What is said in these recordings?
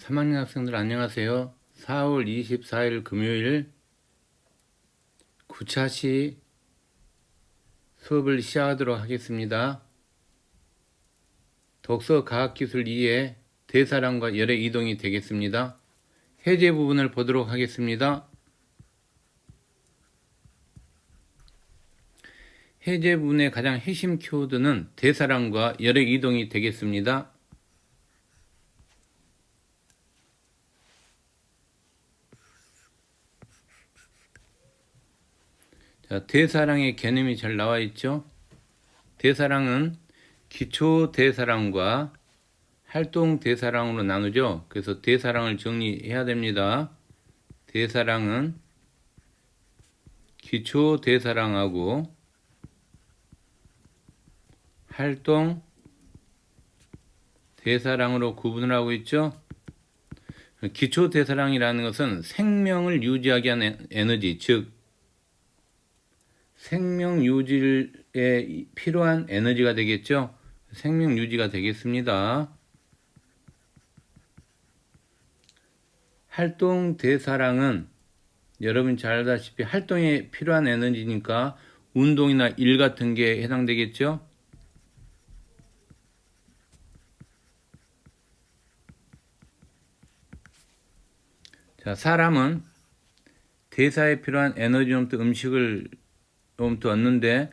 3학년 학생들 안녕하세요. 4월 24일 금요일 9차시 수업을 시작하도록 하겠습니다. 독서 과학기술 2의 대사량과 열의 이동이 되겠습니다. 해제 부분을 보도록 하겠습니다. 해제 부분의 가장 핵심 키워드는 대사량과 열의 이동이 되겠습니다. 자, 대사량의 개념이 잘 나와 있죠. 대사량은 기초 대사량과 활동 대사량으로 나누죠. 그래서 대사량을 정리해야 됩니다. 대사량은 기초 대사량하고 활동 대사량으로 구분을 하고 있죠. 기초 대사량이라는 것은 생명을 유지하기 위한 에너지, 즉 생명 유지에 필요한 에너지가 되겠죠. 생명 유지가 되겠습니다. 활동 대사량은 여러분 잘 알다시피 활동에 필요한 에너지니까 운동이나 일 같은 게 해당되겠죠. 자, 사람은 대사에 필요한 에너지로부터 음식을 얻는데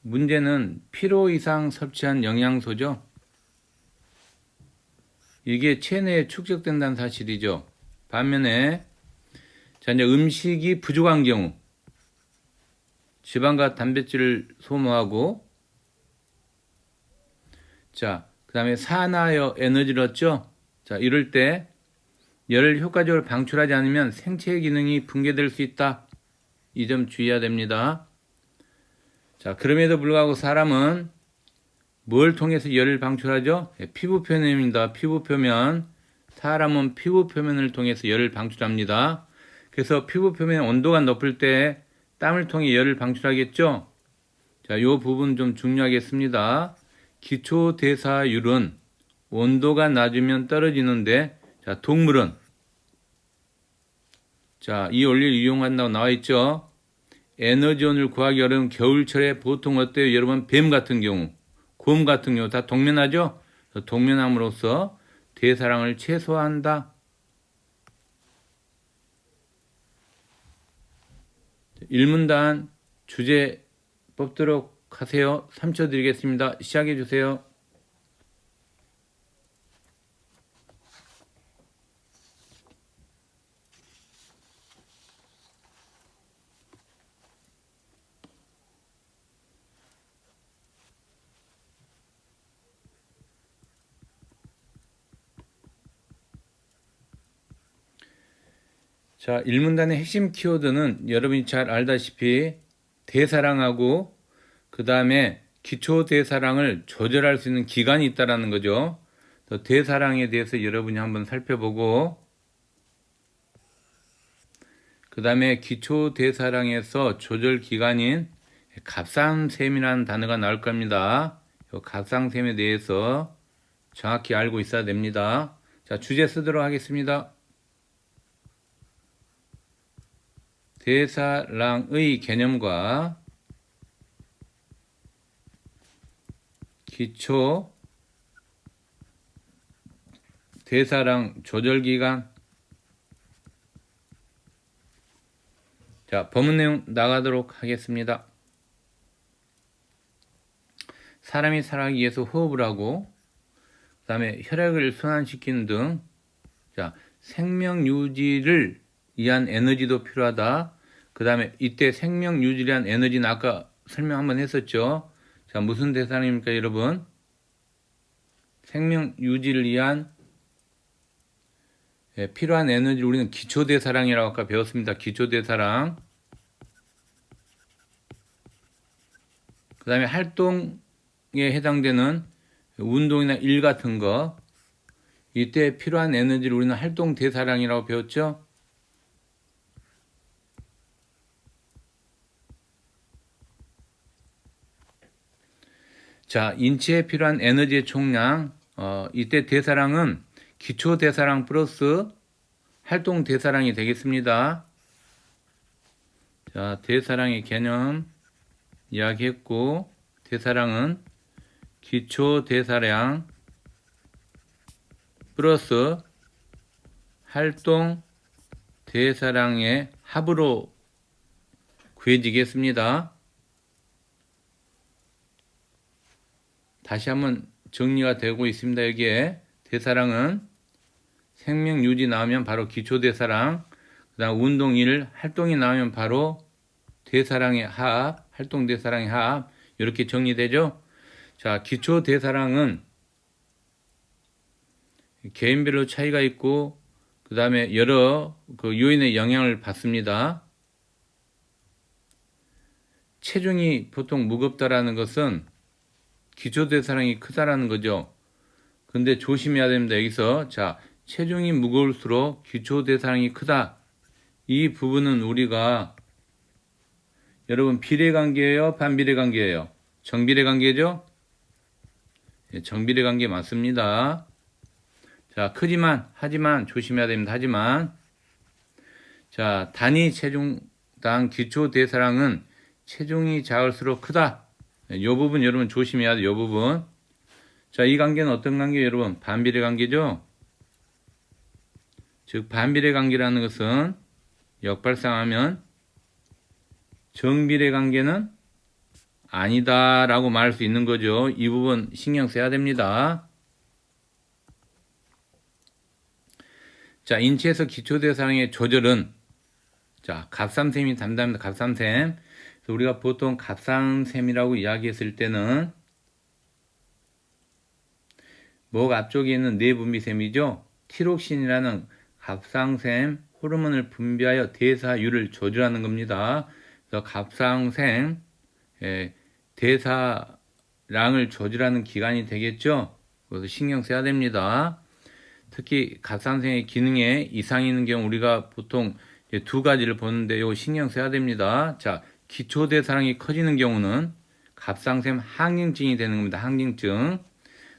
문제는 필요 이상 섭취한 영양소죠. 이게 체내에 축적된다는 사실이죠. 반면에 자, 이제 음식이 부족한 경우 지방과 단백질을 소모하고 자, 그다음에 산화하여 에너지를 얻죠. 자, 이럴 때 열을 효과적으로 방출하지 않으면 생체 기능이 붕괴될 수 있다. 이 점 주의해야 됩니다. 자, 그럼에도 불구하고 사람은 뭘 통해서 열을 방출하죠? 피부 표면입니다. 피부 표면. 사람은 피부 표면을 통해서 열을 방출합니다. 그래서 피부 표면 온도가 높을 때 땀을 통해 열을 방출하겠죠? 자, 이 부분 좀 중요하겠습니다. 기초 대사율은 온도가 낮으면 떨어지는데, 자, 동물은 자, 이 원리를 이용한다고 나와 있죠. 에너지원을 구하기 어려운 겨울철에 보통 어때요? 여러분, 뱀 같은 경우, 곰 같은 경우 다 동면하죠? 동면함으로써 대사량을 최소화한다. 1문단 주제 뽑도록 하세요. 3초 드리겠습니다. 시작해 주세요. 자, 1문단의 핵심 키워드는 여러분이 잘 알다시피 대사량하고 그 다음에 기초 대사량을 조절할 수 있는 기관이 있다는 거죠. 대사량에 대해서 여러분이 한번 살펴보고 그 다음에 기초 대사량에서 조절 기관인 갑상샘이라는 단어가 나올 겁니다. 이 갑상샘에 대해서 정확히 알고 있어야 됩니다. 자, 주제 쓰도록 하겠습니다. 대사량의 개념과 기초 대사량 조절기관. 자, 본문 내용 나가도록 하겠습니다. 사람이 살아가기 위해서 호흡을 하고 그 다음에 혈액을 순환시키는 등 자, 생명 유지를 위한 에너지도 필요하다. 그 다음에 이때 생명 유지를 위한 에너지는 아까 설명 한번 했었죠. 자, 무슨 대사량입니까, 여러분? 생명 유지를 위한 필요한 에너지를 우리는 기초대사량이라고 아까 배웠습니다. 기초대사량. 그 다음에 활동에 해당되는 운동이나 일 같은 거, 이때 필요한 에너지를 우리는 활동대사량이라고 배웠죠. 자, 인체에 필요한 에너지의 총량, 이때 대사량은 기초 대사량 플러스 활동 대사량이 되겠습니다. 자, 대사량의 개념 이야기했고, 대사량은 기초 대사량 플러스 활동 대사량의 합으로 구해지겠습니다. 다시 한번 정리가 되고 있습니다. 여기에 대사량은 생명 유지 나오면 바로 기초 대사량, 그 다음 운동 1, 활동이 나오면 바로 대사량의 합, 활동 대사량의 합, 이렇게 정리되죠. 자, 기초 대사량은 개인별로 차이가 있고, 그 다음에 여러 요인의 영향을 받습니다. 체중이 보통 무겁다라는 것은 기초 대사량이 크다라는 거죠. 근데 조심해야 됩니다. 여기서 자, 체중이 무거울수록 기초 대사량이 크다. 이 부분은 우리가 여러분 비례 관계예요, 반비례 관계예요? 정비례 관계죠? 네, 정비례 관계 맞습니다. 자, 하지만 조심해야 됩니다. 자, 단위 체중당 기초 대사량은 체중이 작을수록 크다. 이 부분 여러분 조심해야 돼요. 이 부분. 자, 이 관계는 어떤 관계예요, 여러분? 반비례 관계죠? 즉, 반비례 관계라는 것은 역발상하면 정비례 관계는 아니다라고 말할 수 있는 거죠. 이 부분 신경 써야 됩니다. 자, 인체에서 기초대사량의 조절은 자, 갑상샘이 담당합니다. 갑상샘. 그래서 우리가 보통 갑상샘이라고 이야기했을 때는 목 앞쪽에 있는 뇌분비샘이죠. 티록신이라는 갑상샘 호르몬을 분비하여 대사율을 조절하는 겁니다. 그래서 갑상샘 대사량을 조절하는 기관이 되겠죠. 그래서 신경 써야 됩니다. 특히 갑상샘의 기능에 이상이 있는 경우 우리가 보통 두 가지를 보는데 이거 신경 써야 됩니다. 자, 기초대사량이 커지는 경우는 갑상샘 항진증이 되는 겁니다. 항진증.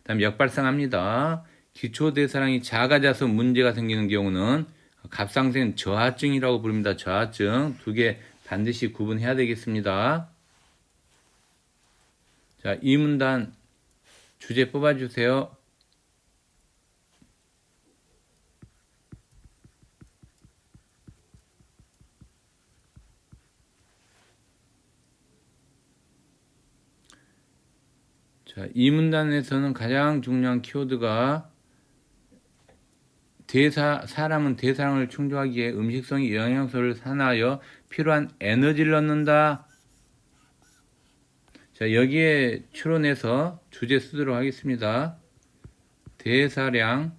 다음 역발상합니다. 기초대사량이 작아져서 문제가 생기는 경우는 갑상샘 저하증이라고 부릅니다. 저하증. 두 개 반드시 구분해야 되겠습니다. 자, 이 문단 주제 뽑아주세요. 자, 이 문단에서는 가장 중요한 키워드가 사람은 대사량을 충족하기에 음식성이 영양소를 산화하여 필요한 에너지를 얻는다. 자, 여기에 추론해서 주제 쓰도록 하겠습니다. 대사량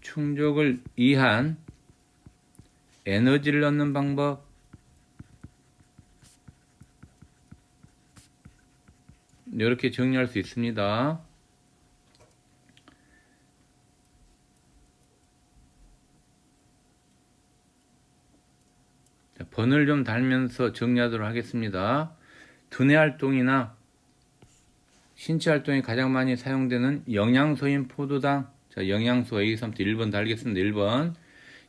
충족을 위한 에너지를 얻는 방법. 이렇게 정리할 수 있습니다. 자, 번을 좀 달면서 정리하도록 하겠습니다. 두뇌 활동이나 신체 활동이 가장 많이 사용되는 영양소인 포도당. 자, 영양소 여기서부터 1번 달겠습니다. 1번.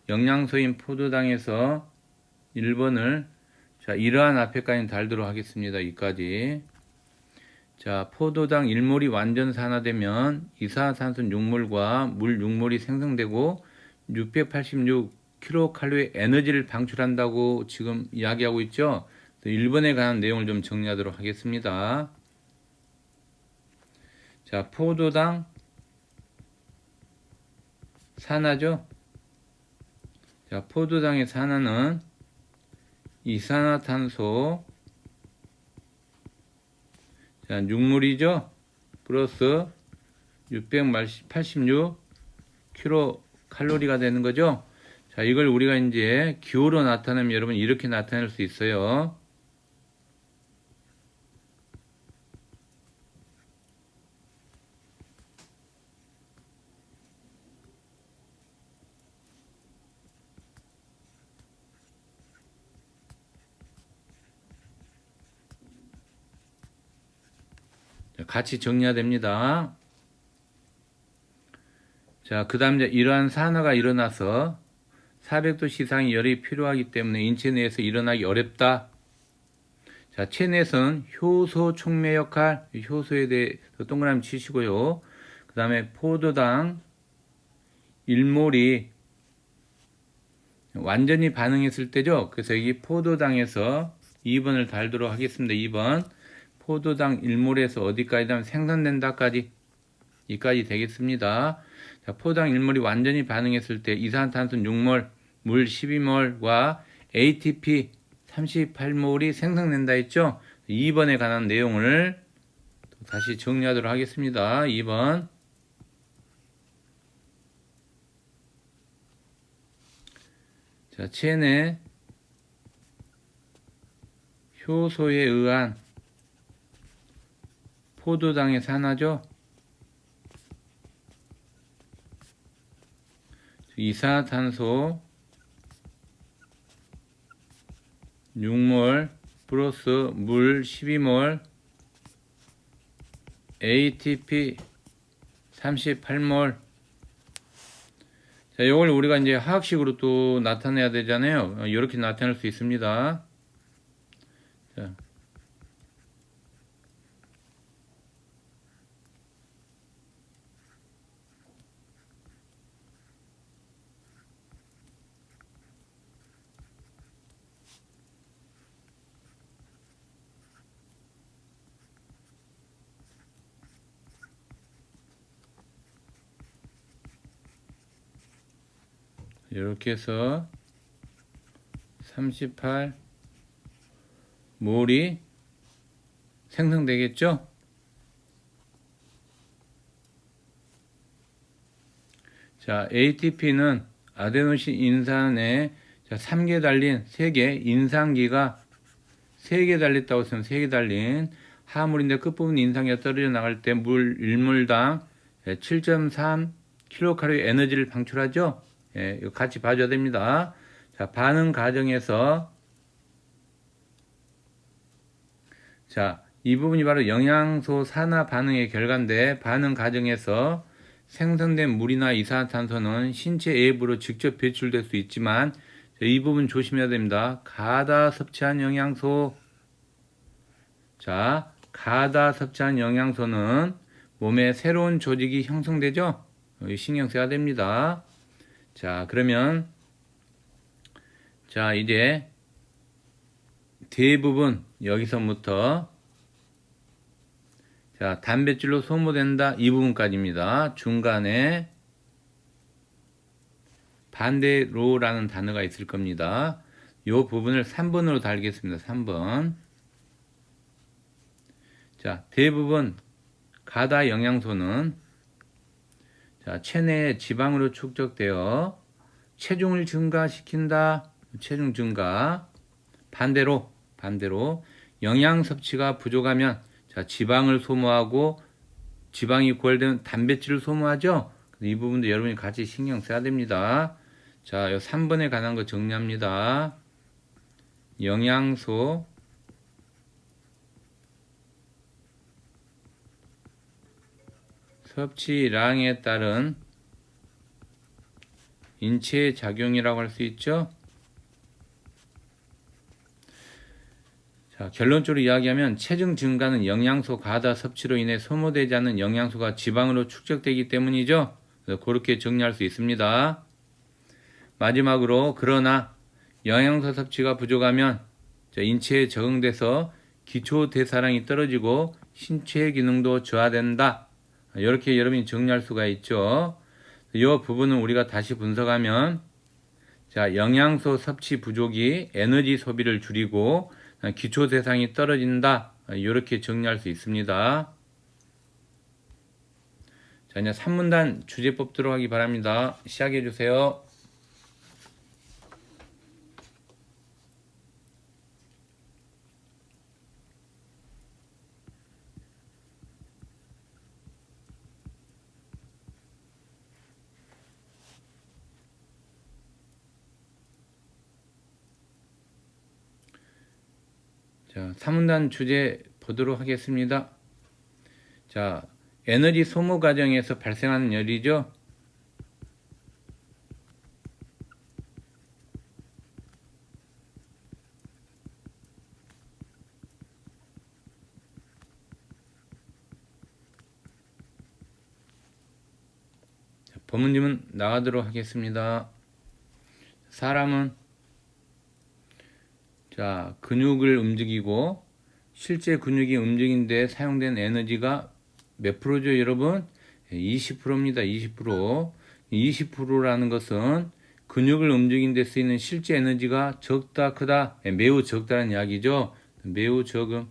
영양소인 포도당에서 1번을 자, 이러한 앞에까지 달도록 하겠습니다. 이까지. 자, 포도당 일몰이 완전 산화되면 이산화탄소 육몰과 물 육몰이 생성되고 686kcal의 에너지를 방출한다고 지금 이야기하고 있죠. 1번에 관한 내용을 좀 정리하도록 하겠습니다. 자, 포도당 산화죠. 자, 포도당의 산화는 이산화탄소 자, 육물이죠. 플러스 686kcal가 되는 거죠. 자, 이걸 우리가 이제 기호로 나타내면 여러분 이렇게 나타낼 수 있어요. 같이 정리해야 됩니다. 자, 그 다음 이제 이러한 산화가 일어나서 400도 이상의 열이 필요하기 때문에 인체 내에서 일어나기 어렵다. 자, 체내에서는 효소 촉매 역할, 효소에 대해서 동그라미 치시고요. 그 다음에 포도당 일몰이 완전히 반응했을 때죠. 그래서 여기 포도당에서 2번을 달도록 하겠습니다. 2번. 포도당 일몰에서 어디까지 하면 생성된다까지, 이까지 되겠습니다. 자, 포도당 일몰이 완전히 반응했을 때 이산화탄소 6몰, 물 12몰과 ATP 38몰이 생성된다 했죠. 2번에 관한 내용을 다시 정리하도록 하겠습니다. 2번. 자, 체내 효소에 의한 포도당의 산화죠. 이산화탄소 6몰 플러스 물 12몰 ATP 38몰. 자, 이걸 우리가 이제 화학식으로 또 나타내야 되잖아요. 이렇게 나타낼 수 있습니다. 자. 이렇게 해서 38몰이 생성되겠죠? 자, ATP는 아데노신 인산에 3개 달린 3개, 인산기가 3개 달렸다고 했으면 3개 달린 화물인데 끝부분 인산기가 떨어져 나갈 때 물 1몰당 7.3kcal 에너지를 방출하죠. 예, 이거 같이 봐줘야 됩니다. 자, 반응 과정에서 자, 이 부분이 바로 영양소 산화 반응의 결과인데, 반응 과정에서 생성된 물이나 이산화탄소는 신체 외부로 직접 배출될 수 있지만, 이 부분 조심해야 됩니다. 가다 섭취한 영양소. 자, 가다 섭취한 영양소는 몸에 새로운 조직이 형성되죠? 신경 써야 됩니다. 자, 그러면 자, 이제 대부분 여기서부터 자, 단백질로 소모된다 이 부분까지입니다. 중간에 반대로라는 단어가 있을 겁니다. 이 부분을 3번으로 달겠습니다. 3번. 자, 대부분 가다 영양소는 자, 체내에 지방으로 축적되어 체중을 증가시킨다. 체중 증가. 반대로 영양 섭취가 부족하면 자, 지방을 소모하고 지방이 고갈되면 단백질을 소모하죠. 이 부분도 여러분이 같이 신경 써야 됩니다. 자, 요 3번에 관한 거 정리합니다. 영양소 섭취량에 따른 인체 작용이라고 할 수 있죠. 자, 결론적으로 이야기하면 체중 증가는 영양소 과다 섭취로 인해 소모되지 않는 영양소가 지방으로 축적되기 때문이죠. 그래서 그렇게 정리할 수 있습니다. 마지막으로 그러나 영양소 섭취가 부족하면 인체에 적응돼서 기초 대사량이 떨어지고 신체 기능도 저하된다. 이렇게 여러분이 정리할 수가 있죠. 이 부분은 우리가 다시 분석하면 자, 영양소 섭취 부족이 에너지 소비를 줄이고 기초 대사량이 떨어진다. 이렇게 정리할 수 있습니다. 자, 이제 3문단 주제법 들어가기 바랍니다. 시작해 주세요. 자, 3문단 주제 보도록 하겠습니다. 자, 에너지 소모 과정에서 발생하는 열이죠. 법문집은 나가도록 하겠습니다. 사람은 자, 근육을 움직이고 실제 근육이 움직이는데 사용된 에너지가 몇 프로죠, 여러분? 20%입니다. 20%. 20%라는 것은 근육을 움직이는 데 쓰이는 실제 에너지가 적다, 크다, 매우 적다는 이야기죠. 매우 적음.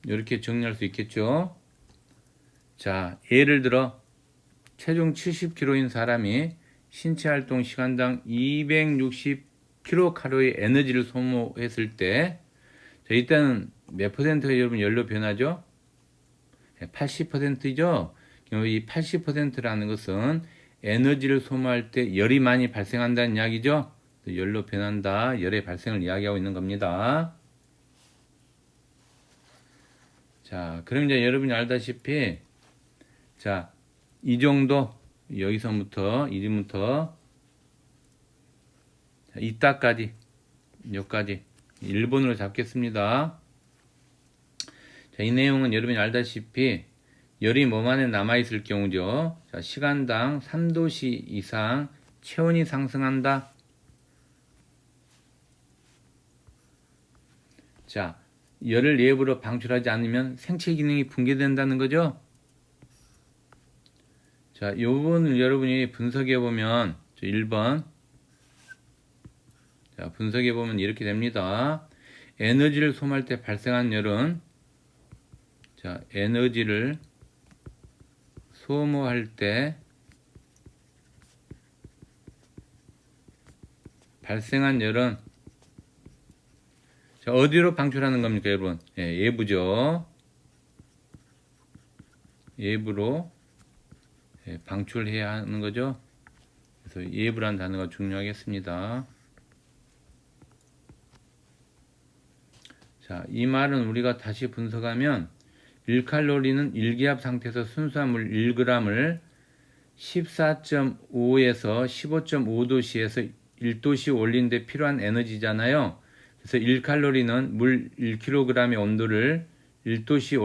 이렇게 정리할 수 있겠죠. 자, 예를 들어 체중 70kg인 사람이 신체 활동 시간당 260kcal 에너지를 소모했을 때, 자, 일단은 몇 퍼센트가 여러분 열로 변하죠? 80%죠? 이 80%라는 것은 에너지를 소모할 때 열이 많이 발생한다는 이야기죠? 열로 변한다, 열의 발생을 이야기하고 있는 겁니다. 자, 그럼 이제 여러분이 알다시피, 자, 이 정도, 여기서부터, 이름부터, 이따까지, 여기까지, 1번으로 잡겠습니다. 자, 이 내용은 여러분이 알다시피, 열이 몸 안에 남아있을 경우죠. 자, 시간당 3도씨 이상 체온이 상승한다. 자, 열을 내부로 방출하지 않으면 생체 기능이 붕괴된다는 거죠. 자, 이 부분을 여러분이 분석해 보면 1번. 자, 분석해 보면 이렇게 됩니다. 에너지를 소모할 때 발생한 열은, 자, 에너지를 소모할 때 발생한 열은, 자, 어디로 방출하는 겁니까, 여러분? 예, 예부죠. 예부로 방출해야 하는 거죠. 그래서 예부라는 단어가 중요하겠습니다. 자, 이 말은 우리가 다시 분석하면 1칼로리는 1기압 상태에서 순수한 물 1g을 14.5에서 15.5도씨에서 1도씨 올린 데 필요한 에너지잖아요. 그래서 1칼로리는 물 1kg의 온도를 1도씨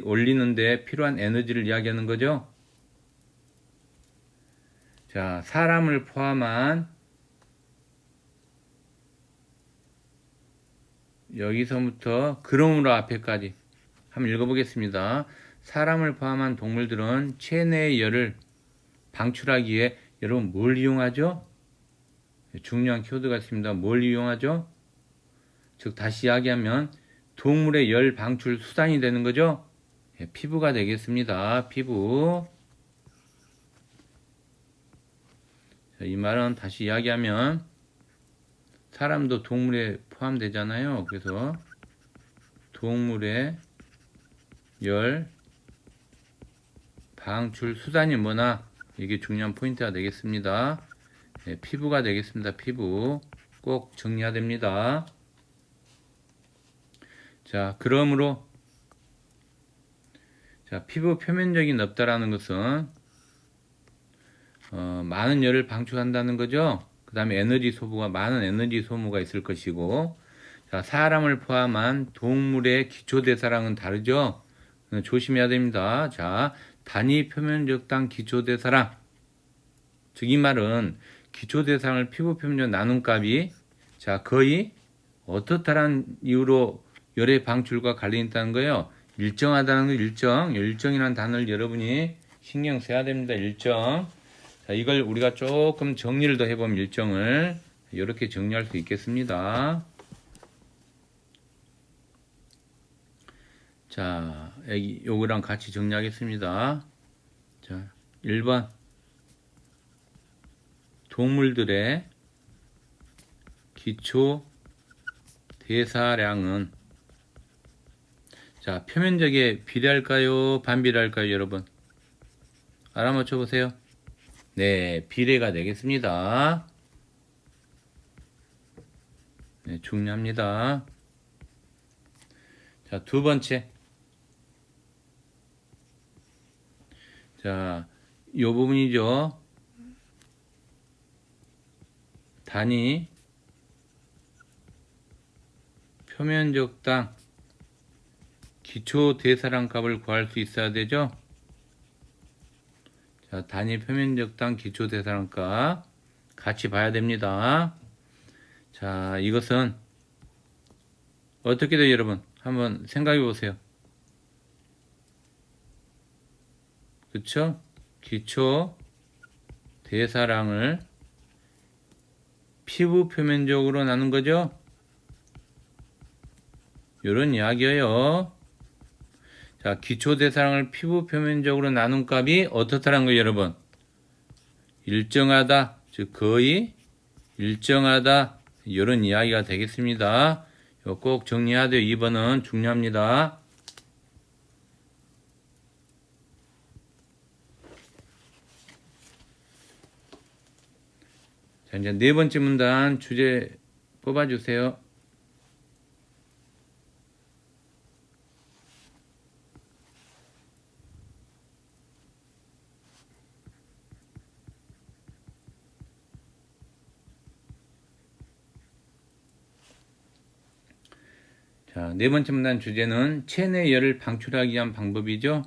올리는 데 필요한 에너지를 이야기하는 거죠. 자, 사람을 포함한 여기서부터 그러므로 앞에까지 한번 읽어보겠습니다. 사람을 포함한 동물들은 체내의 열을 방출하기 위해 여러분 뭘 이용하죠? 중요한 키워드가 있습니다. 뭘 이용하죠? 즉 다시 이야기하면 동물의 열 방출 수단이 되는 거죠. 피부가 되겠습니다. 피부. 자, 이 말은 다시 이야기하면 사람도 동물에 포함되잖아요. 그래서 동물의 열 방출 수단이 뭐나, 이게 중요한 포인트가 되겠습니다. 피부가 되겠습니다. 피부 꼭 정리해야 됩니다. 자, 그러므로 자, 피부 표면적이 넓다라는 것은 많은 열을 방출한다는 거죠. 그 다음에 많은 에너지 소모가 있을 것이고, 자, 사람을 포함한 동물의 기초대사량은 다르죠. 조심해야 됩니다. 자, 단위 표면적당 기초대사량. 즉, 이 말은 기초대사량을 피부 표면적 나눔값이, 자, 거의 어떻다란 이유로 열의 방출과 관련이 있다는 거예요. 일정하다는 거, 일정이라는 단어를 여러분이 신경 써야 됩니다. 일정. 자, 이걸 우리가 조금 정리를 더 해보면 일정을 이렇게 정리할 수 있겠습니다. 자, 여기 요거랑 같이 정리하겠습니다. 자, 1번. 동물들의 기초 대사량은, 자, 표면적에 비례할까요? 반비례할까요, 여러분? 알아맞혀 보세요. 네, 비례가 되겠습니다. 네, 중요합니다. 자, 두 번째. 자, 요 부분이죠. 단위 표면적당 기초 대사량 값을 구할 수 있어야 되죠. 자, 단위 표면적당 기초 대사량값 같이 봐야 됩니다. 자, 이것은 어떻게 돼요, 여러분? 한번 생각해 보세요. 그쵸? 기초 대사량을 피부 표면적으로 나눈 거죠? 요런 이야기예요. 자, 기초 대사량을 피부 표면적으로 나눈 값이 어떻다는 거예요, 여러분? 일정하다, 즉 거의 일정하다, 이런 이야기가 되겠습니다. 이거 꼭 정리해야 돼요. 2번은 중요합니다. 자, 이제 네 번째 문단 주제 뽑아주세요. 자, 네 번째 문단 주제는 체내 열을 방출하기 위한 방법이죠.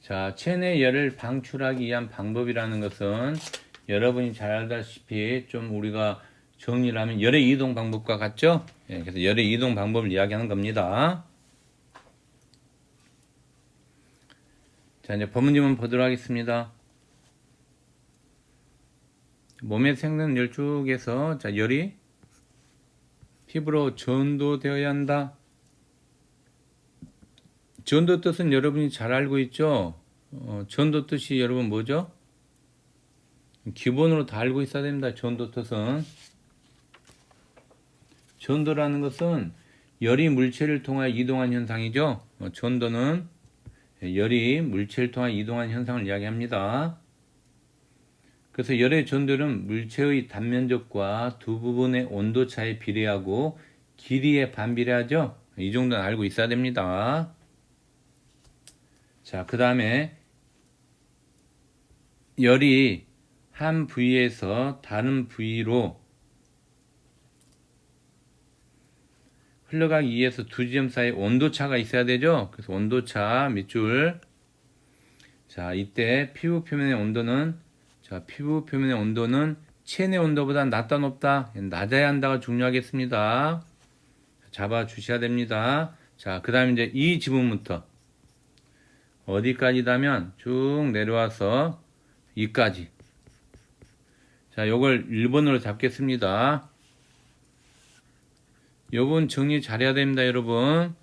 자, 체내 열을 방출하기 위한 방법이라는 것은 여러분이 잘 알다시피 좀 우리가 정리를 하면 열의 이동 방법과 같죠? 예, 그래서 열의 이동 방법을 이야기하는 겁니다. 자, 이제 법문지문 보도록 하겠습니다. 몸에 생기는 열 쪽에서 자, 열이 피부로 전도되어야 한다. 전도 뜻은 여러분이 잘 알고 있죠? 전도 뜻이 여러분 뭐죠? 기본으로 다 알고 있어야 됩니다. 전도 뜻은. 전도라는 것은 열이 물체를 통하여 이동한 현상이죠. 전도는 열이 물체를 통하여 이동한 현상을 이야기합니다. 그래서 열의 전도는 물체의 단면적과 두 부분의 온도 차에 비례하고 길이에 반비례하죠. 이 정도는 알고 있어야 됩니다. 자, 그 다음에 열이 한 부위에서 다른 부위로 흘러가기 위해서 두 지점 사이에 온도차가 있어야 되죠. 그래서 온도차 밑줄. 자, 이때 피부 표면의 온도는 체내 온도보다 낮다 높다? 낮아야 한다가 중요하겠습니다. 잡아 주셔야 됩니다. 자, 그 다음에 이제 이 지분부터 어디까지다면 쭉 내려와서 이까지. 자, 요걸 1번으로 잡겠습니다. 요번 정리 잘해야 됩니다, 여러분.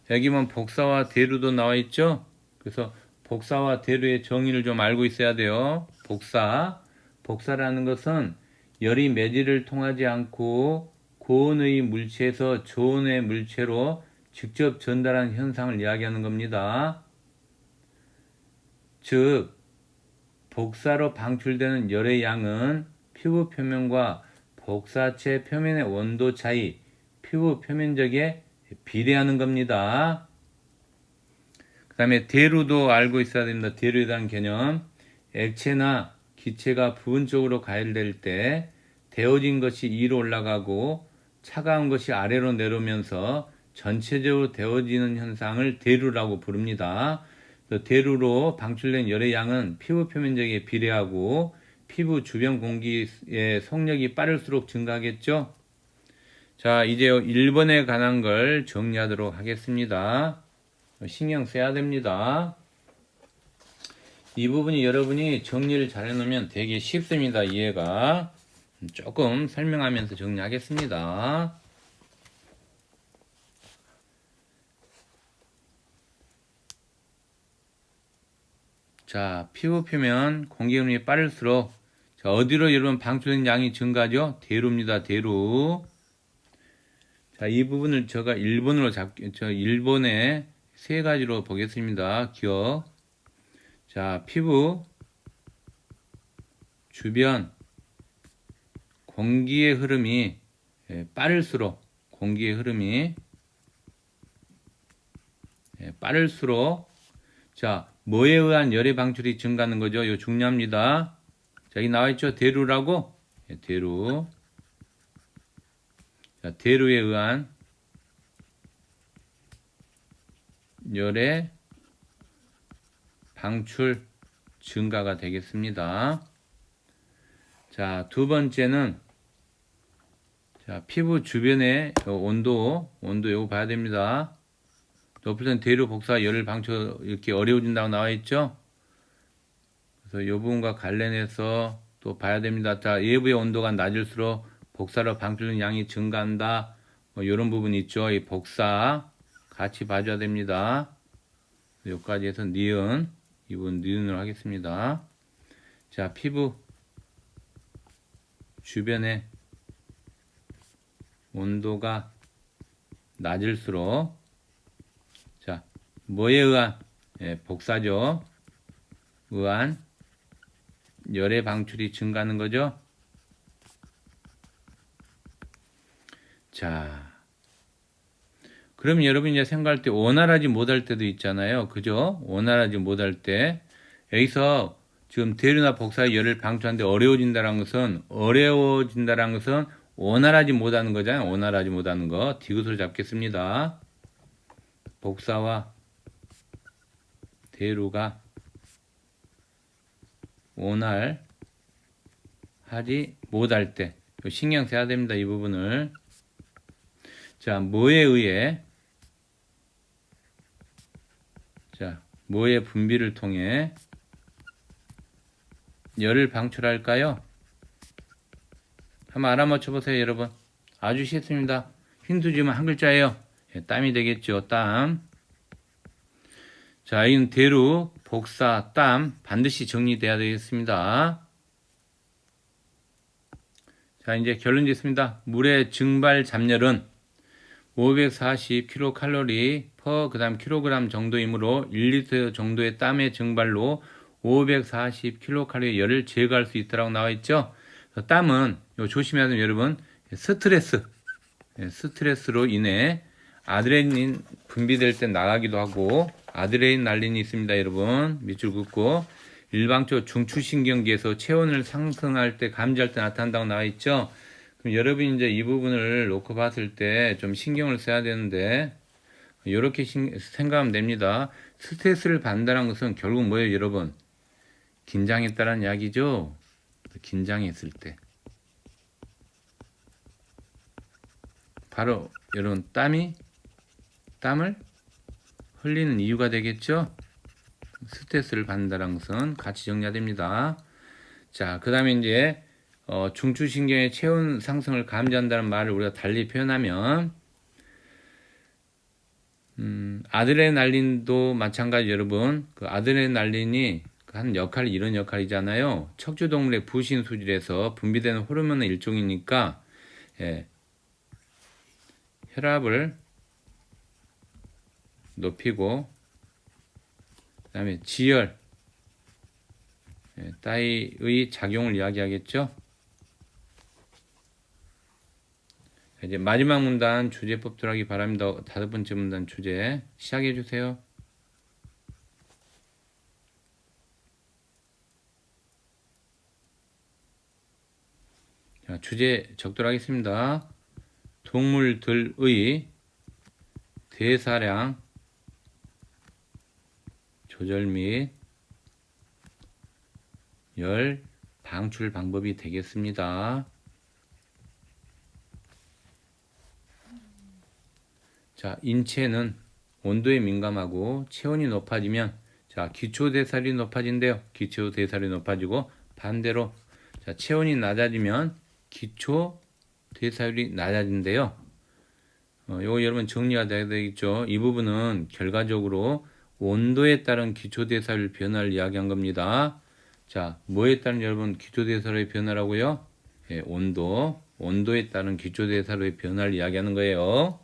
여기 보면 복사와 대류도 나와 있죠? 그래서 복사와 대류의 정의를 좀 알고 있어야 돼요. 복사라는 것은 열이 매질을 통하지 않고 고온의 물체에서 저온의 물체로 직접 전달하는 현상을 이야기하는 겁니다. 즉, 복사로 방출되는 열의 양은 피부 표면과 복사체 표면의 온도 차이, 피부 표면적에 비례하는 겁니다. 그 다음에 대류도 알고 있어야 됩니다. 대류에 대한 개념. 액체나 기체가 부분적으로 가열될 때 데워진 것이 위로 올라가고 차가운 것이 아래로 내려오면서 전체적으로 데워지는 현상을 대류라고 부릅니다. 대류로 방출된 열의 양은 피부 표면적에 비례하고 피부 주변 공기의 속력이 빠를수록 증가하겠죠. 자, 이제 1번에 관한 걸 정리하도록 하겠습니다. 신경 써야 됩니다. 이 부분이 여러분이 정리를 잘 해놓으면 되게 쉽습니다. 이해가. 조금 설명하면서 정리하겠습니다. 자, 피부 표면 공기 흐름이 빠를수록 자, 어디로 여러분 방출된 양이 증가하죠? 대류입니다. 대류. 자, 이 부분을 제가 1번에 세 가지로 보겠습니다. 기억. 자, 피부 주변 공기의 흐름이 빠를수록 자, 뭐에 의한 열의 방출이 증가하는 거죠? 이거 중요합니다. 자, 여기 나와 있죠? 대루라고. 예, 대루. 자, 대루에 의한 열의 방출 증가가 되겠습니다. 자, 두 번째는 자, 피부 주변의 온도 이거 봐야 됩니다. 높을 땐 대류 복사 열을 방출 이렇게 어려워진다고 나와 있죠. 그래서 이 부분과 관련해서 또 봐야 됩니다. 자, 외부의 온도가 낮을수록 복사로 방출된 양이 증가한다. 뭐 이런 부분이 있죠. 이 복사 같이 봐줘야 됩니다. 여기까지 해서 니은 이 부분 니은으로 하겠습니다. 자, 피부 주변에 온도가 낮을수록 자, 뭐에 의한 복사죠. 의한 열의 방출이 증가하는 거죠. 자, 그럼 여러분 이제 생각할 때 원활하지 못할 때도 있잖아요. 그죠? 원활하지 못할 때 여기서 지금 대류나 복사의 열을 방출하는데 어려워진다는 것은 원활하지 못하는 거잖아요. 원활하지 못하는 거 디귿으로 잡겠습니다. 복사와 대류가 원활하지 못할 때 신경 써야 됩니다. 이 부분을. 자, 뭐의 분비를 통해 열을 방출할까요? 한번 알아맞혀 보세요, 여러분. 아주 쉽습니다. 힌트 주면 한 글자예요. 땀이 되겠죠, 땀. 자, 이는 대루, 복사, 땀 반드시 정리돼야 되겠습니다. 자, 이제 결론 짓습니다. 물의 증발 잠열은 540kcal 그다음 킬로그램 정도이므로 1리터 정도의 땀의 증발로 540kcal의 열을 제거할 수 있다고 나와 있죠. 땀은 조심해야 됩니다, 여러분. 스트레스로 인해 아드레날린 분비될 때 나가기도 하고 아드레날린이 있습니다, 여러분. 밑줄 긋고 일방적으로 중추신경계에서 체온을 상승할 때 감지할 때 나타난다고 나와 있죠. 그럼 여러분이 이제 이 부분을 놓고 봤을 때 좀 신경을 써야 되는데 이렇게 생각하면 됩니다. 스트레스를 받는다는 것은 결국 뭐예요, 여러분? 긴장했다는 이야기죠. 긴장했을 때 바로 여러분 땀을 흘리는 이유가 되겠죠. 스트레스를 받는다는 것은 같이 정리해야 됩니다. 자, 그 다음에 이제 중추신경의 체온 상승을 감지한다는 말을 우리가 달리 표현하면 아드레날린도 마찬가지. 여러분, 그 아드레날린이 하는 역할이 이런 역할이잖아요. 척추동물의 부신 수질에서 분비되는 호르몬의 일종이니까 혈압을 높이고 그다음에 지혈 따위의 작용을 이야기하겠죠. 이제 마지막 문단 주제법 들어가기 바랍니다. 5번째 문단 주제 시작해 주세요. 자, 주제 적도록하겠습니다. 동물들의 대사량 조절 및 열 방출 방법이 되겠습니다. 자, 인체는 온도에 민감하고 체온이 높아지면 자, 기초대사율이 높아진대요. 기초대사율이 높아지고 반대로 자, 체온이 낮아지면 기초대사율이 낮아진대요. 요거 여러분 정리가 돼야 되겠죠. 이 부분은 결과적으로 온도에 따른 기초대사율 변화를 이야기한 겁니다. 자, 뭐에 따른 여러분 기초대사율의 변화라고요? 온도에 따른 기초대사율의 변화를 이야기하는 거예요.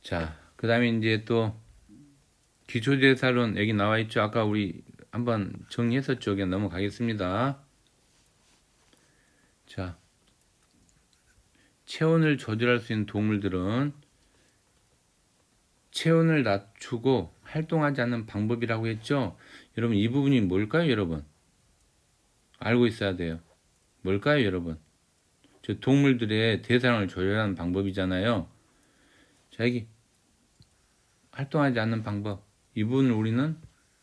자, 그 다음에 이제 또 기초대사율은 여기 나와 있죠. 아까 우리 한번 정리했었죠. 여기 넘어가겠습니다. 자, 체온을 조절할 수 있는 동물들은 체온을 낮추고 활동하지 않는 방법이라고 했죠. 여러분 이 부분이 뭘까요, 여러분? 알고 있어야 돼요. 뭘까요, 여러분? 저 동물들의 대사량을 조절하는 방법이잖아요. 자, 여기 활동하지 않는 방법. 이 부분을 우리는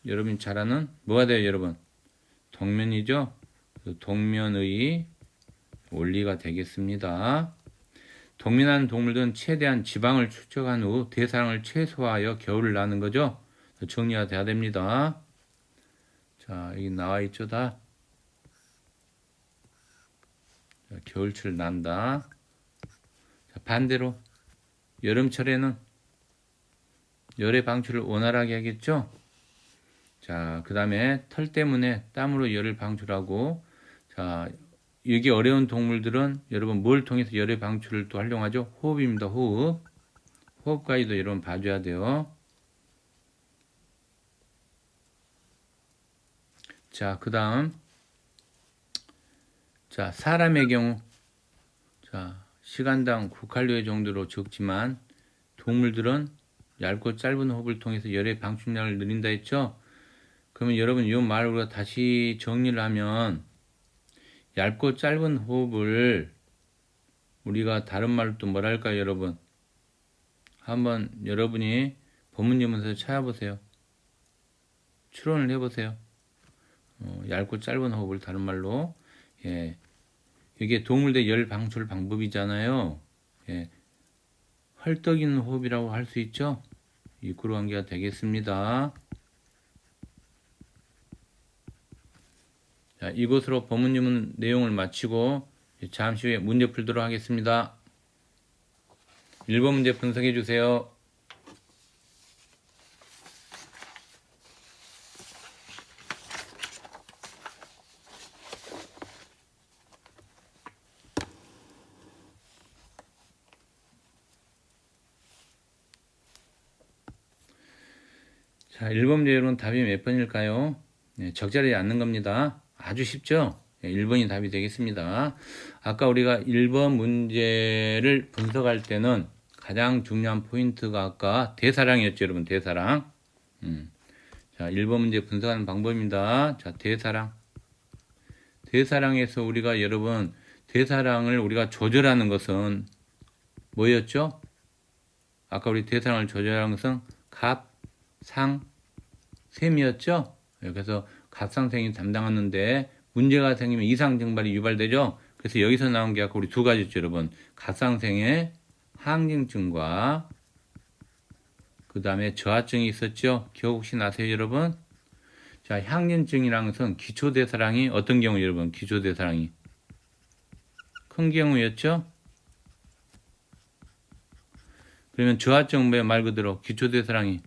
여러분이 잘 아는 뭐가 돼요, 여러분? 동면이죠? 동면의 원리가 되겠습니다. 동면하는 동물들은 최대한 지방을 축적한 후 대사량을 최소화하여 겨울을 나는 거죠. 정리가 돼야 됩니다. 자, 여기 나와 있죠, 다. 자, 겨울철 난다. 자, 반대로 여름철에는 열의 방출을 원활하게 하겠죠. 자, 그 다음에 털 때문에 땀으로 열을 방출하고, 자, 여기 어려운 동물들은 여러분 뭘 통해서 열의 방출을 또 활용하죠? 호흡입니다. 호흡. 호흡 가이드 여러분 봐줘야 돼요. 자, 그 다음. 자, 사람의 경우. 자, 시간당 9칼로리 정도로 적지만 동물들은 얇고 짧은 호흡을 통해서 열의 방출량을 늘린다 했죠? 그러면 여러분 이 말을 우리가 다시 정리를 하면 얇고 짧은 호흡을 우리가 다른 말로 또 뭐라 할까요, 여러분? 한번 여러분이 법문여문서 찾아보세요. 추론을 해보세요. 얇고 짧은 호흡을 다른 말로. 예. 이게 동물대 열 방출 방법이잖아요. 예. 헐떡이는 호흡이라고 할 수 있죠? 이꾸로 관계가 되겠습니다. 자, 이것으로 법문유문 내용을 마치고 잠시 후에 문제 풀도록 하겠습니다. 1번 문제 분석해 주세요. 자, 1번 문제 여러분 답이 몇 번일까요? 네, 적절하지 않는 겁니다. 아주 쉽죠? 1번이 답이 되겠습니다. 아까 우리가 1번 문제를 분석할 때는 가장 중요한 포인트가 아까 대사량이었죠, 여러분. 대사량. 자, 1번 문제 분석하는 방법입니다. 자, 대사량. 대사량에서 우리가 여러분, 대사량을 우리가 조절하는 것은 뭐였죠? 아까 우리 대사량을 조절하는 것은 갑, 상, 셈이었죠? 그래서 갑상생이 담당하는데 문제가 생기면 이상 증발이 유발되죠? 그래서 여기서 나온 게 아까 우리 두 가지였죠, 여러분. 갑상생의 항진증과 그 다음에 저하증이 있었죠? 기억 혹시 나세요, 여러분? 자, 항진증이라는 것은 기초대사량이 어떤 경우, 여러분? 기초대사량이 큰 경우였죠? 그러면 저하증 말 그대로 기초대사량이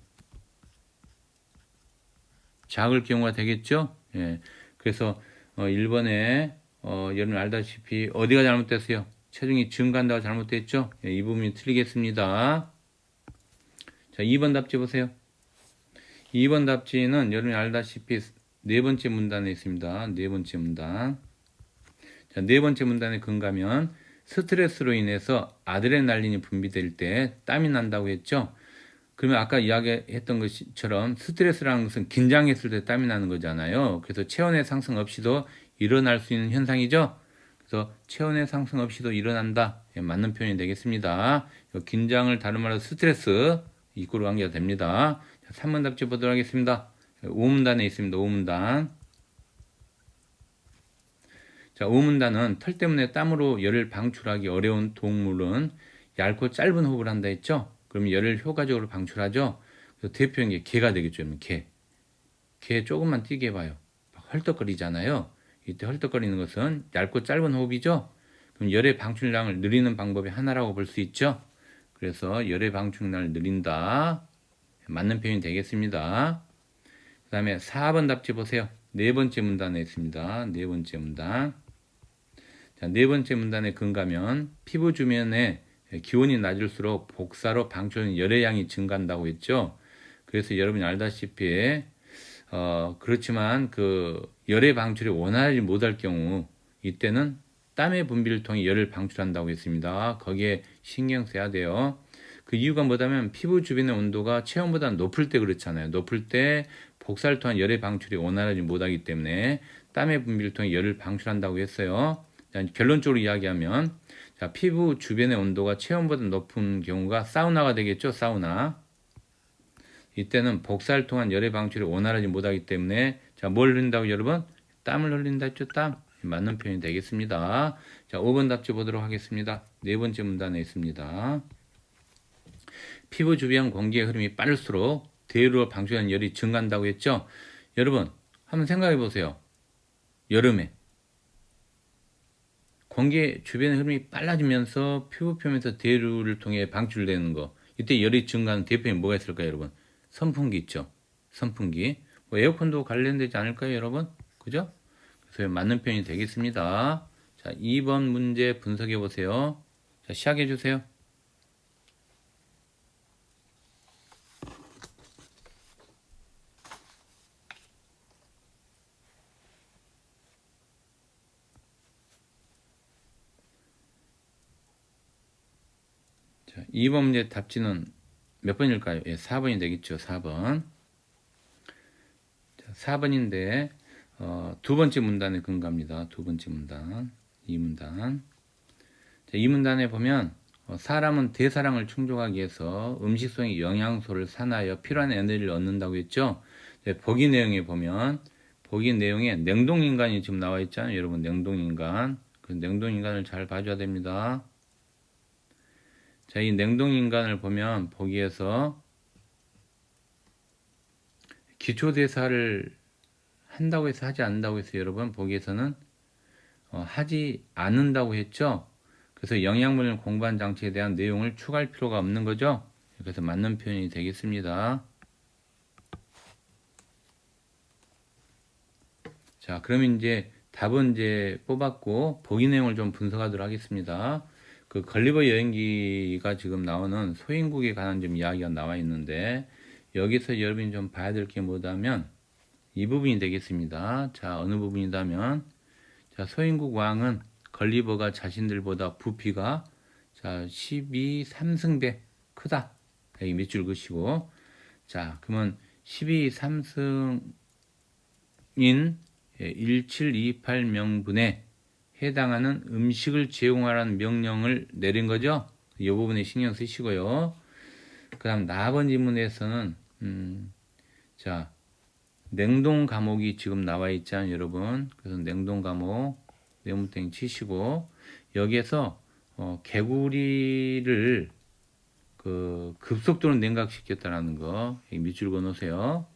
작을 경우가 되겠죠? 예. 그래서 1번에 여러분 알다시피 어디가 잘못됐어요? 체중이 증가한다고 잘못됐죠? 예, 이 부분이 틀리겠습니다. 자, 2번 답지 보세요. 2번 답지는 여러분이 알다시피 네 번째 문단에 있습니다. 네 번째 문단. 자, 네 번째 문단에 근가면 스트레스로 인해서 아드레날린이 분비될 때 땀이 난다고 했죠? 그러면 아까 이야기했던 것처럼 스트레스라는 것은 긴장했을 때 땀이 나는 거잖아요. 그래서 체온의 상승 없이도 일어날 수 있는 현상이죠. 그래서 체온의 상승 없이도 일어난다. 예, 맞는 표현이 되겠습니다. 긴장을 다른 말로 스트레스 이꾸로 관계가 됩니다. 자, 3번 답지 보도록 하겠습니다. 5문단에 있습니다. 5문단. 자, 5문단은 털 때문에 땀으로 열을 방출하기 어려운 동물은 얇고 짧은 호흡을 한다 했죠. 그럼 열을 효과적으로 방출하죠. 그래서 대표인 게 개가 되겠죠. 개. 개 조금만 뛰게 해봐요. 헐떡거리잖아요. 이때 헐떡거리는 것은 얇고 짧은 호흡이죠. 그럼 열의 방출량을 늘리는 방법이 하나라고 볼 수 있죠. 그래서 열의 방출량을 늘린다. 맞는 표현이 되겠습니다. 그 다음에 4번 답지 보세요. 네 번째 문단에 있습니다. 네 번째 문단. 자, 네 번째 문단에 근가면 피부 주변에 기온이 낮을수록 복사로 방출하는 열의 양이 증가한다고 했죠. 그래서 여러분이 알다시피 그렇지만 그 열의 방출이 원활하지 못할 경우 이때는 땀의 분비를 통해 열을 방출한다고 했습니다. 거기에 신경 써야 돼요. 그 이유가 뭐냐면 피부 주변의 온도가 체온보다 높을 때 그렇잖아요. 높을 때 복사를 통한 열의 방출이 원활하지 못하기 때문에 땀의 분비를 통해 열을 방출한다고 했어요. 자, 결론적으로 이야기하면 자, 피부 주변의 온도가 체온보다 높은 경우가 사우나가 되겠죠. 사우나. 이때는 복사를 통한 열의 방출이 원활하지 못하기 때문에 자, 뭘 흘린다고 여러분? 땀을 흘린다 했죠. 땀. 맞는 표현이 되겠습니다. 자, 5번 답지 보도록 하겠습니다. 네 번째 문단에 있습니다. 피부 주변 공기의 흐름이 빠를수록 대류로 방출하는 열이 증가한다고 했죠. 여러분 한번 생각해 보세요. 여름에 공기 주변의 흐름이 빨라지면서 피부 표면에서 대류를 통해 방출되는 거, 이때 열이 증가하는 대표적인 뭐가 있을까요, 여러분? 선풍기 있죠. 선풍기. 뭐 에어컨도 관련되지 않을까요, 여러분? 그죠? 그래서 맞는 표현이 되겠습니다. 자, 2번 문제 분석해 보세요. 자, 시작해 주세요. 자, 2번 문제 답지는 몇 번일까요? 예, 4번이 되겠죠. 4번. 자, 4번인데 두 번째 문단에 근거합니다. 두 번째 문단. 이 문단. 자, 이 문단에 보면 사람은 대사량을 충족하기 위해서 음식 속의 영양소를 산하여 필요한 에너지를 얻는다고 했죠. 네, 보기 내용에 보면 보기 내용에 냉동인간이 지금 나와 있잖아요. 여러분 냉동인간. 그 냉동인간을 잘 봐줘야 됩니다. 자, 이 냉동인간을 보면 보기에서 기초대사를 한다고 해서 하지 않는다고 해서 여러분 보기에서는 하지 않는다고 했죠. 그래서 영양분을 공부한 장치에 대한 내용을 추가할 필요가 없는 거죠. 그래서 맞는 표현이 되겠습니다. 자, 그러면 이제 답은 이제 뽑았고 보기 내용을 좀 분석하도록 하겠습니다. 그 걸리버 여행기가 지금 나오는 소인국에 관한 좀 이야기가 나와 있는데 여기서 여러분이 좀 봐야 될 게 뭐냐면 이 부분이 되겠습니다. 자, 어느 부분이다면 자, 소인국 왕은 걸리버가 자신들보다 부피가 자, 12삼승배 크다. 여기 밑줄 그시고 자, 그러면 12삼승인 1728명분에 해당하는 음식을 제공하라는 명령을 내린 거죠. 이 부분에 신경 쓰시고요. 그 다음 나번 지문에서는 자, 냉동 감옥이 지금 나와 있잖아요, 여러분. 그래서 냉동 감옥 네모땡 치시고 여기에서 개구리를 그 급속도로 냉각시켰다라는 거 밑줄 그어 놓으세요.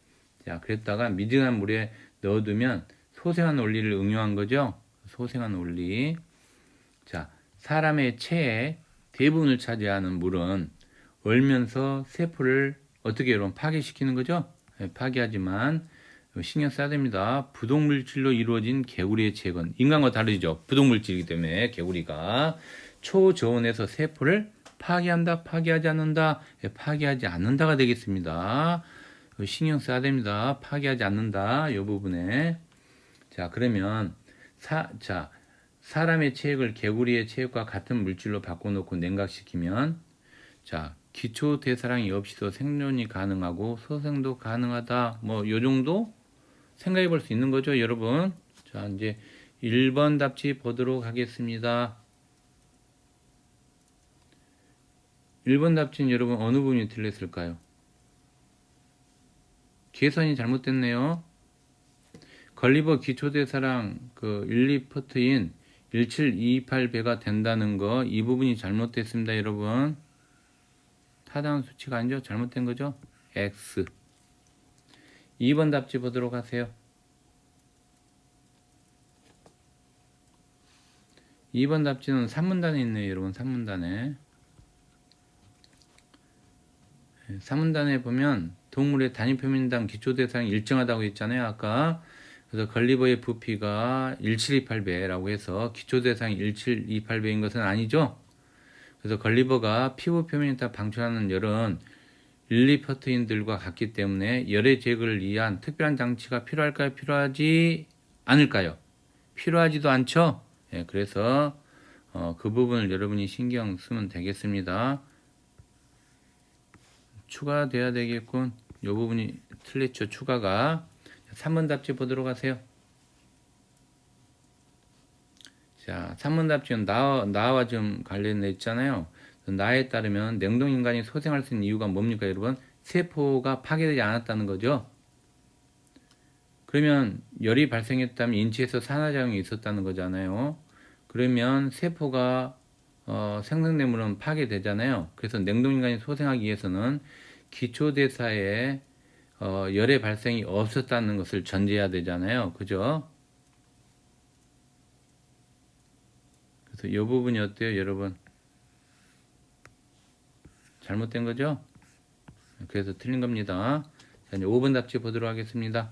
자, 그랬다가 미지근한 물에 넣어두면 소생한 원리를 응용한 거죠. 소생한 원리. 자, 사람의 체의 대부분을 차지하는 물은 얼면서 세포를 어떻게 여러분 파괴시키는 거죠? 네, 파괴하지만 신경 써야 됩니다. 부독물질로 이루어진 개구리의 체액은 인간과 다르죠. 부독물질이기 때문에 개구리가 초저온에서 세포를 파괴한다, 파괴하지 않는다, 파괴하지 않는다가 되겠습니다. 신경 써야 됩니다. 파괴하지 않는다. 이 부분에. 자, 그러면 사람의 체액을 개구리의 체액과 같은 물질로 바꿔놓고 냉각시키면 자, 기초 대사량이 없이도 생존이 가능하고 소생도 가능하다. 뭐 요 정도 생각해 볼 수 있는 거죠, 여러분. 자, 이제 1번 답지 보도록 하겠습니다. 1번 답지는 여러분 어느 부분이 틀렸을까요? 계산이 잘못됐네요. 걸리버 기초대사량 그 1,2%인 1728배가 된다는 거, 이 부분이 잘못됐습니다, 여러분. 타당한 수치가 아니죠? 잘못된 거죠? X. 2번 답지 보도록 하세요. 2번 답지는 3문단에 있네요, 여러분. 3문단에. 3문단에 보면 동물의 단위 표면당 기초대사량이 일정하다고 했잖아요, 아까. 그래서 걸리버의 부피가 1728배라고 해서 기초대상이 1728배인 것은 아니죠. 그래서 걸리버가 피부 표면에 따라 방출하는 열은 1,2%인들과 같기 때문에 열의 제거를 위한 특별한 장치가 필요할까요? 필요하지 않을까요? 필요하지도 않죠. 예, 그래서 그 부분을 여러분이 신경 쓰면 되겠습니다. 추가돼야 되겠군. 이 부분이 틀렸죠. 추가가. 3번 답지 보도록 하세요. 자, 3번 답 지금 나와 좀 관련돼 있잖아요. 나에 따르면 냉동인간이 소생할 수 있는 이유가 뭡니까, 여러분? 세포가 파괴되지 않았다는 거죠. 그러면 열이 발생했다면 인체에서 산화작용이 있었다는 거잖아요. 그러면 세포가 생성되면 파괴되잖아요. 그래서 냉동인간이 소생하기 위해서는 기초대사에 열의 발생이 없었다는 것을 전제해야 되잖아요. 그죠? 그래서 이 부분이 어때요, 여러분? 잘못된 거죠? 그래서 틀린 겁니다. 자, 이제 5번 답지 보도록 하겠습니다.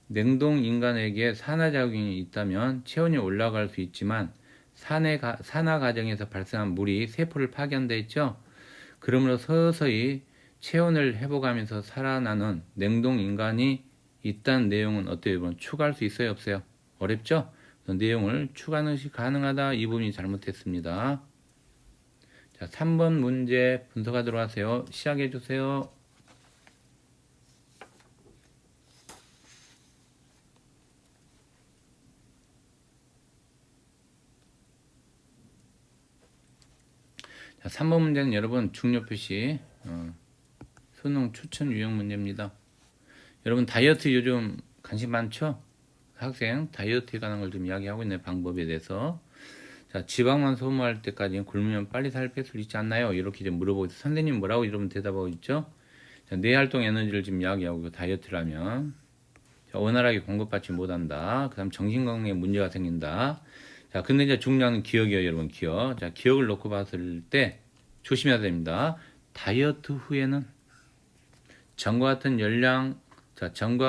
냉동 인간에게 산화작용이 있다면 체온이 올라갈 수 있지만 산화 과정에서 발생한 물이 세포를 파괴한다 했죠. 그러므로 서서히 체온을 회복하면서 살아나는 냉동 인간이 있다는 내용은 어때요, 여러분? 추가할 수 있어요, 없어요? 어렵죠? 내용을 추가하는 것이 가능하다. 이 부분이 잘못됐습니다. 자, 3번 문제 분석하도록 하세요. 시작해 주세요. 자, 3번 문제는 여러분 중요 표시 수능 추천 유형 문제입니다. 여러분 다이어트 요즘 관심 많죠? 학생 다이어트에 관한 걸 좀 이야기하고 있는 방법에 대해서. 자, 지방만 소모할 때까지 굶으면 빨리 살 뺄 수 있지 않나요? 이렇게 좀 물어보고 있어요. 선생님 뭐라고 여러분 대답하고 있죠? 자, 뇌활동 에너지를 지금 이야기하고 다이어트를 하면 자, 원활하게 공급받지 못한다. 그 다음 정신건강에 문제가 생긴다. 자, 근데 이제 중요한 기억이에요, 여러분. 기억. 자, 기억을 놓고 봤을 때 조심해야 됩니다. 다이어트 후에는 전과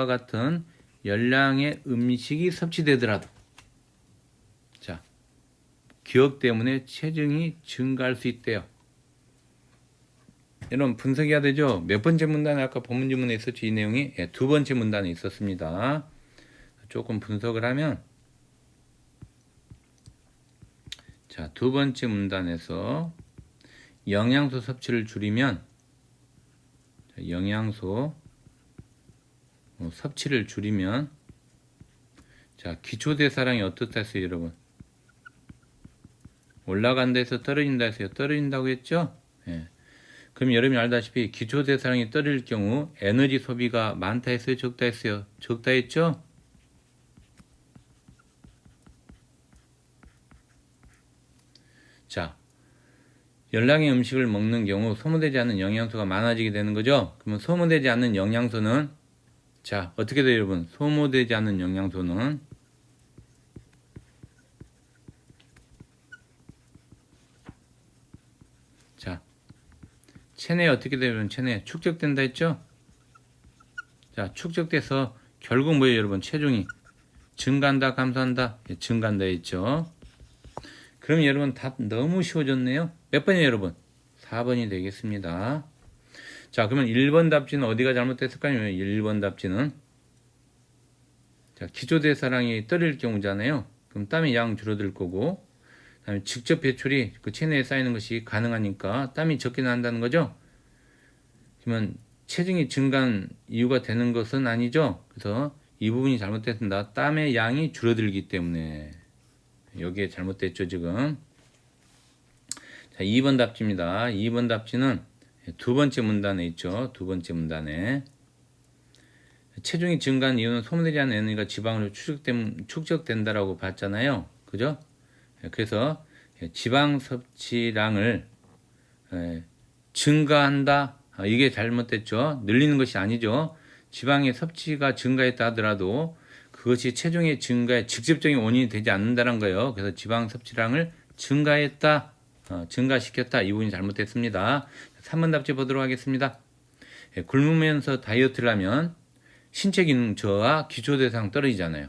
같은 열량의 음식이 섭취되더라도 자, 기억 때문에 체중이 증가할 수 있대요. 여러분 분석해야 되죠. 몇 번째 문단에 아까 본문 지문에 있었죠, 이 내용이? 예, 두 번째 문단에 있었습니다. 조금 분석을 하면 자, 두 번째 문단에서 영양소 섭취를 줄이면 영양소 섭취를 줄이면 자, 기초대사량이 어떻다 했어요, 여러분? 올라간다 해서 떨어진다 했어요. 떨어진다고 했죠? 예. 그럼 여러분이 알다시피 기초대사량이 떨어질 경우 에너지 소비가 많다 했어요, 적다 했어요? 적다 했죠? 자, 열량의 음식을 먹는 경우 소모되지 않는 영양소가 많아지게 되는 거죠. 그러면 소모되지 않는 영양소는 자, 어떻게 돼요, 여러분? 소모되지 않는 영양소는 자, 체내에 어떻게 돼요, 여러분? 체내에 축적된다 했죠? 자, 축적돼서 결국 뭐예요, 여러분? 체중이 증가한다, 감소한다? 예, 증가한다 했죠. 그럼 여러분 답 너무 쉬워졌네요. 몇 번이에요, 여러분? 4번이 되겠습니다. 자, 그러면 1번 답지는 어디가 잘못됐을까요? 1번 답지는 자, 기초대사량이 떨어질 경우잖아요. 그럼 땀의 양 줄어들 거고, 그다음에 직접 배출이 그 체내에 쌓이는 것이 가능하니까 땀이 적게 난다는 거죠. 그러면 체중이 증가한 이유가 되는 것은 아니죠. 그래서 이 부분이 잘못됐습니다. 땀의 양이 줄어들기 때문에 여기에 잘못됐죠, 지금. 자, 2번 답지입니다. 2번 답지는 두 번째 문단에 있죠. 두 번째 문단에 체중이 증가한 이유는 소모되지 않은 에너지가 지방으로 축적된다라고 봤잖아요. 그죠? 그래서 지방 섭취량을 증가한다. 이게 잘못됐죠. 늘리는 것이 아니죠. 지방의 섭취가 증가했다 하더라도 그것이 체중의 증가에 직접적인 원인이 되지 않는다는 거예요. 그래서 지방 섭취량을 증가했다, 증가시켰다. 이 부분이 잘못됐습니다. 3번 답지 보도록 하겠습니다. 굶으면서 다이어트를 하면 신체 기능 저하, 기초 대사량 떨어지잖아요.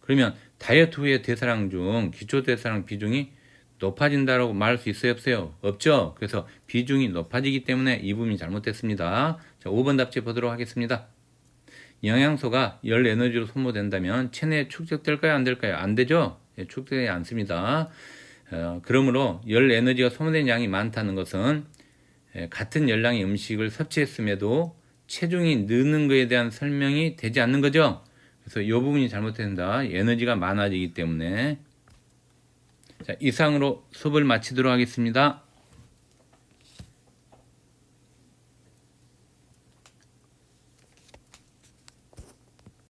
그러면 다이어트 후에 대사량 중 기초 대사량 비중이 높아진다고 말할 수 있어요, 없어요? 없죠. 그래서 비중이 높아지기 때문에 이 부분이 잘못됐습니다. 자, 5번 답지 보도록 하겠습니다. 영양소가 열 에너지로 소모된다면 체내에 축적될까요, 안 될까요? 안 되죠. 축적되지 않습니다. 그러므로 열 에너지가 소모된 양이 많다는 것은 같은 열량의 음식을 섭취했음에도 체중이 느는 것에 대한 설명이 되지 않는 거죠. 그래서 이 부분이 잘못된다. 에너지가 많아지기 때문에. 자, 이상으로 수업을 마치도록 하겠습니다.